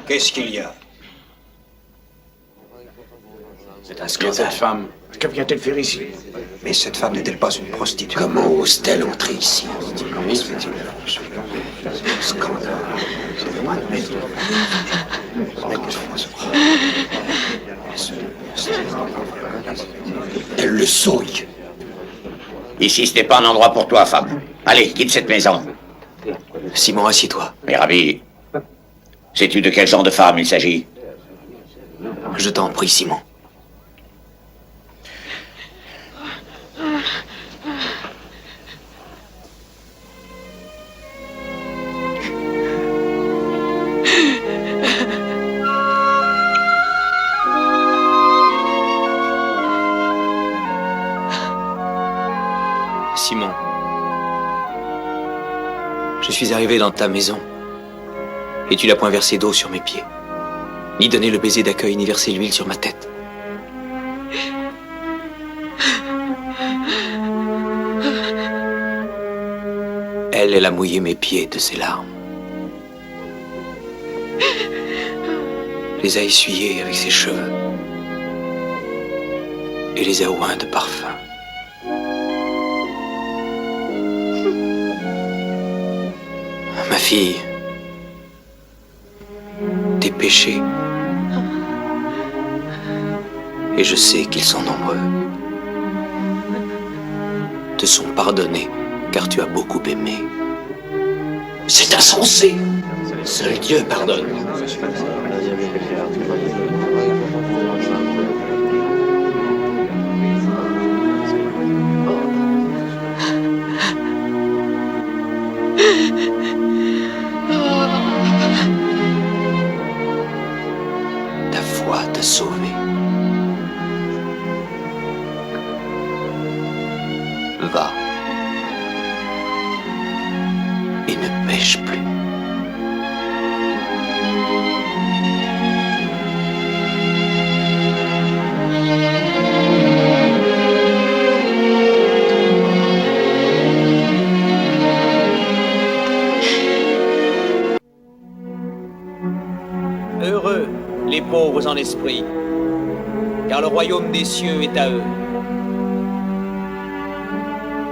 Qu'est-ce qu'il y a? C'est un scandale. Cette femme, que vient-elle faire ici? Mais cette femme n'est-elle pas une prostituée? Comment ose-t-elle entrer ici? Scandale. Elle le souille. Ici, ce n'est pas un endroit pour toi, femme. Allez, quitte cette maison. Simon, assieds-toi. Mais Rabbi, sais-tu de quel genre de femme il s'agit? Je t'en prie, Simon. Simon, je suis arrivé dans ta maison et tu n'as point versé d'eau sur mes pieds, ni donné le baiser d'accueil, ni versé l'huile sur ma tête. Elle a mouillé mes pieds de ses larmes, les a essuyés avec ses cheveux et les a oints de parfum. Ma fille, tes péchés, et je sais qu'ils sont nombreux, te sont pardonnés car tu as beaucoup aimé. C'est insensé. Seul Dieu pardonne. Ta foi t'a sauvé. Va et ne pêche plus. Heureux les pauvres en esprit, car le royaume des cieux est à eux.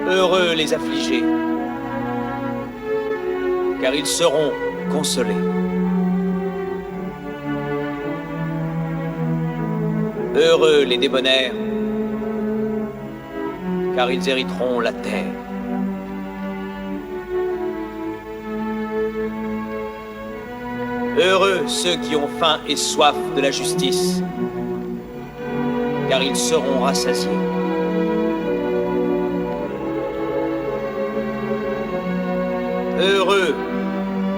Heureux les affligés, car ils seront consolés. Heureux les débonnaires, car ils hériteront la terre. Heureux ceux qui ont faim et soif de la justice, car ils seront rassasiés. Heureux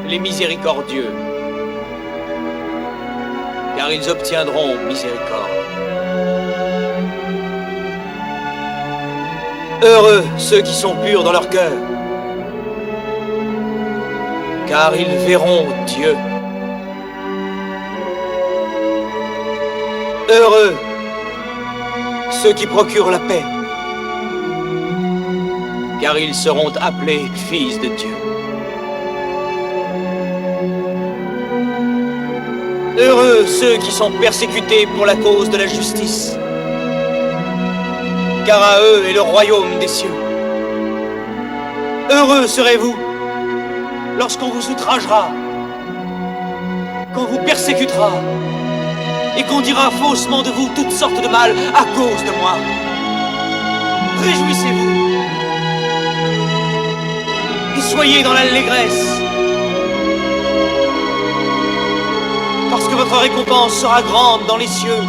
les miséricordieux, car ils obtiendront miséricorde. Heureux ceux qui sont purs dans leur cœur, car ils verront Dieu. Heureux ceux qui procurent la paix, car ils seront appelés fils de Dieu. Heureux ceux qui sont persécutés pour la cause de la justice, car à eux est le royaume des cieux. Heureux serez-vous lorsqu'on vous outragera, qu'on vous persécutera, et qu'on dira faussement de vous toutes sortes de mal à cause de moi. Réjouissez-vous et soyez dans l'allégresse, parce que votre récompense sera grande dans les cieux.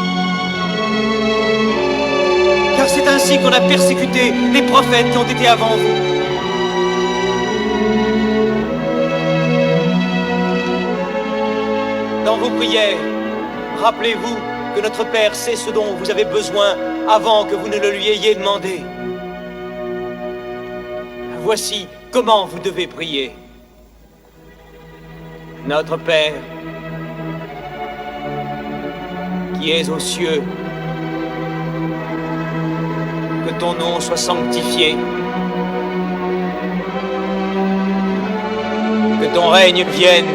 Car c'est ainsi qu'on a persécuté les prophètes qui ont été avant vous. Dans vos prières, rappelez-vous que notre Père sait ce dont vous avez besoin avant que vous ne le lui ayez demandé. Voici comment vous devez prier. Notre Père, qui es aux cieux, que ton nom soit sanctifié, que ton règne vienne,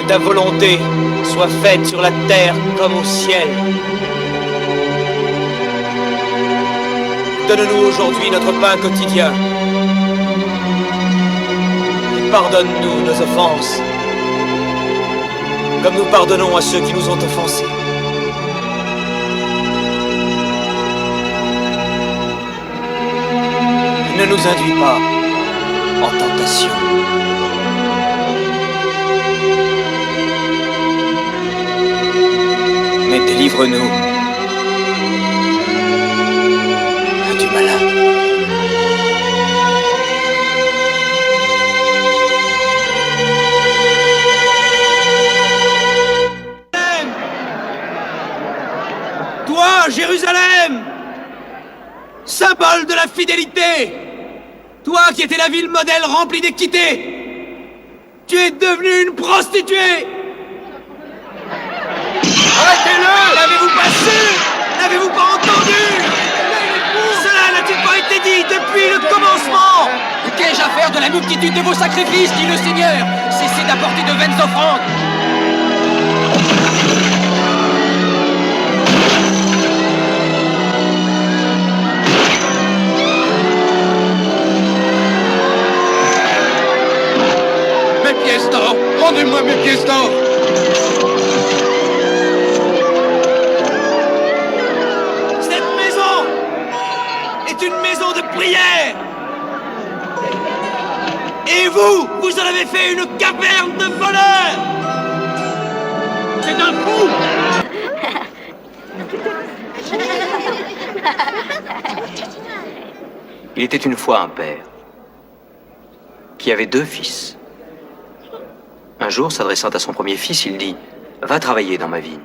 ta volonté soit faite sur la terre comme au ciel. Donne-nous aujourd'hui notre pain quotidien. Et pardonne-nous nos offenses, comme nous pardonnons à ceux qui nous ont offensés. Ne nous induis pas en tentation, mais délivre-nous du malin. Toi, Jérusalem, symbole de la fidélité, toi qui étais la ville modèle remplie d'équité, tu es devenue une prostituée. Arrêtez-le! N'avez-vous pas su? N'avez-vous pas entendu? Cela n'a-t-il pas été dit depuis le commencement? Qu'ai-je à faire de la multitude de vos sacrifices, dit le Seigneur? Cessez d'apporter de vaines offrandes. Mes pièces d'or! Rendez-moi mes pièces d'or! Cette maison est une maison de prière. Et vous, vous en avez fait une caverne de voleurs. C'est un fou. Il était une fois un père qui avait 2 fils. Un jour, s'adressant à son premier fils, il dit « Va travailler dans ma vigne ».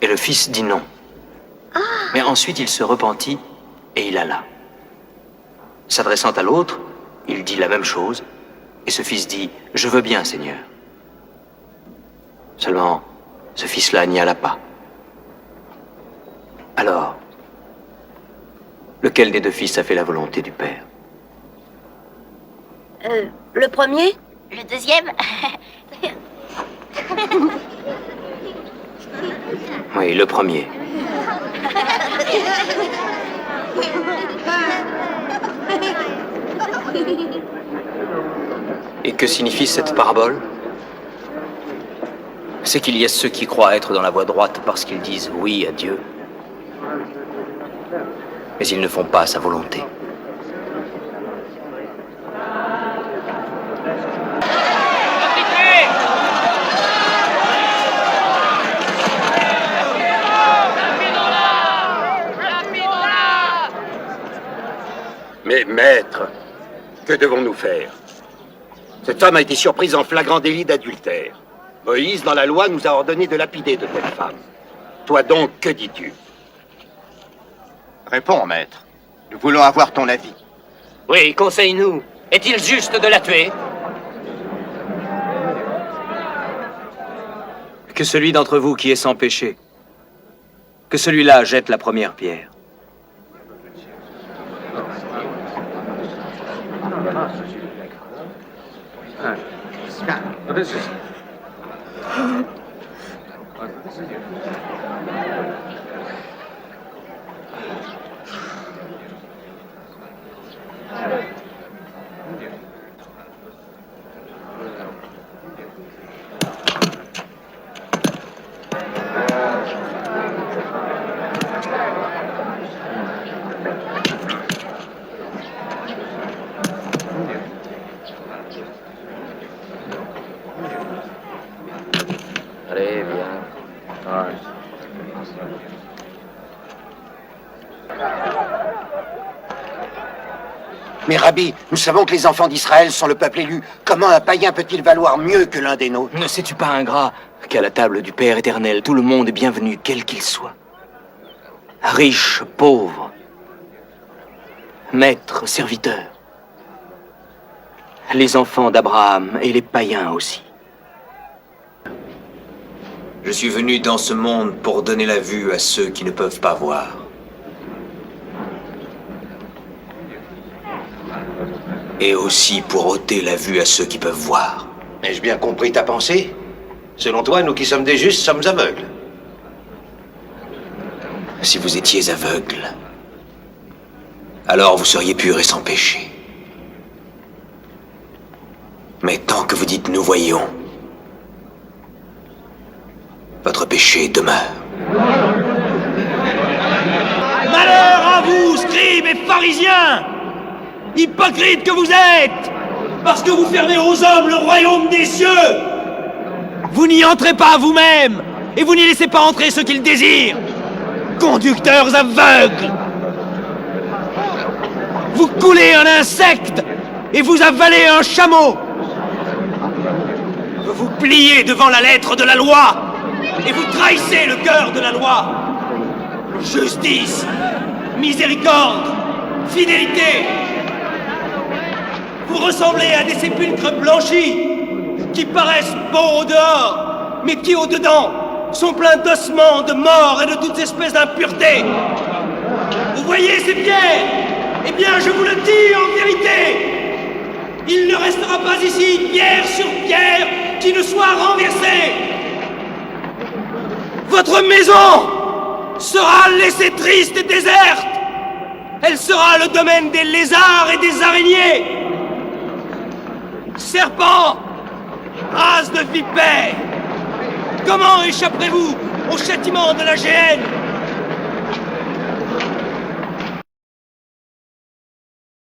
Et le fils dit non. Mais ensuite, il se repentit et il alla. S'adressant à l'autre, il dit la même chose, et ce fils dit « Je veux bien, Seigneur ». Seulement, ce fils-là n'y alla pas. Alors, lequel des 2 fils a fait la volonté du Père? Le premier? Le deuxième? Oui, le premier. Et que signifie cette parabole? C'est qu'il y a ceux qui croient être dans la voie droite parce qu'ils disent oui à Dieu, mais ils ne font pas sa volonté. Mais maître, que devons-nous faire? Cette femme a été surprise en flagrant délit d'adultère. Moïse, dans la loi, nous a ordonné de lapider de telle femme. Toi donc, que dis-tu? Réponds, maître. Nous voulons avoir ton avis. Oui, conseille-nous. Est-il juste de la tuer? Que celui d'entre vous qui est sans péché, que celui-là jette la première pierre. Allez, viens. Mais Rabbi, nous savons que les enfants d'Israël sont le peuple élu. Comment un païen peut-il valoir mieux que l'un des nôtres? Ne sais-tu pas, ingrat, qu'à la table du Père éternel, tout le monde est bienvenu, quel qu'il soit. Riche, pauvre, maître, serviteur. Les enfants d'Abraham et les païens aussi. Je suis venu dans ce monde pour donner la vue à ceux qui ne peuvent pas voir. Et aussi pour ôter la vue à ceux qui peuvent voir. Ai-je bien compris ta pensée? Selon toi, nous qui sommes des justes sommes aveugles. Si vous étiez aveugle, alors vous seriez purs et sans péché. Mais tant que vous dites « nous voyons », votre péché demeure. Malheur à vous, scribes et pharisiens! Hypocrites que vous êtes! Parce que vous fermez aux hommes le royaume des cieux! Vous n'y entrez pas vous-même, et vous n'y laissez pas entrer ceux qui le désirent! Conducteurs aveugles! Vous coulez un insecte, et vous avalez un chameau! Vous pliez devant la lettre de la loi, et vous trahissez le cœur de la loi! Justice, miséricorde, fidélité. Vous ressemblez à des sépulcres blanchis qui paraissent beaux au dehors, mais qui au-dedans sont pleins d'ossements, de morts et de toutes espèces d'impuretés. Vous voyez ces pierres? Eh bien, je vous le dis en vérité, il ne restera pas ici pierre sur pierre qui ne soit renversée. Votre maison sera laissée triste et déserte. Elle sera le domaine des lézards et des araignées. Serpents, race de vipères, comment échapperez-vous au châtiment de la géhenne?